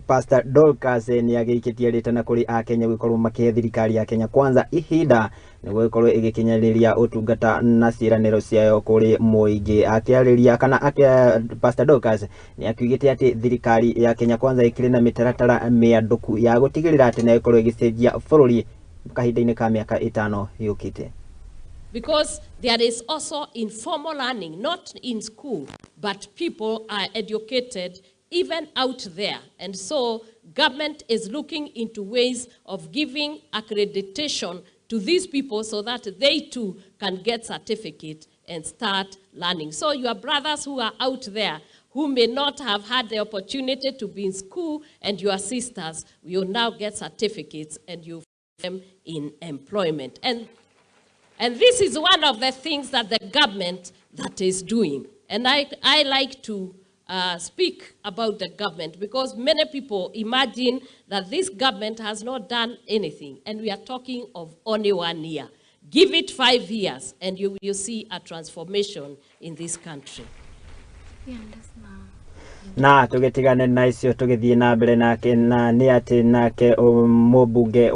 Pastor Dorcas ni agĩikitie ritana kuri Akenya gũkorwo makihe thirikari ya Kenya kwanza ihinda nĩguo ĩkorwo ĩgĩkinyĩrĩria ũtungata na ciĩranĩro ciayo kuri mũingĩ. Akĩarĩria kana Pastor Dorcas ni akiugĩte atĩ thirikari ya Kenya kwanza ĩkĩrĩ na mĩtaratara mĩandũku ya gũtigĩrĩra atĩ nĩ ĩkorwo ĩgĩcenjia bũrũri kahinda-inĩ ka mĩaka 5 yũkĩte. Because there is also informal learning, not in school, but people are educated even out there. And so government is looking into ways of giving accreditation to these people so that they too can get certificate and start learning. So your brothers who are out there who may not have had the opportunity to be in school, and your sisters will now get certificates and you find them in employment. And this is one of the things that the government that is doing. And I like to speak about the government because many people imagine that this government has not done anything. And we are talking of only 1 year. Give it 5 years and you will see a transformation in this country. Na tugetigane na icio tugithie na mbere nake na ni ati nake mũmbunge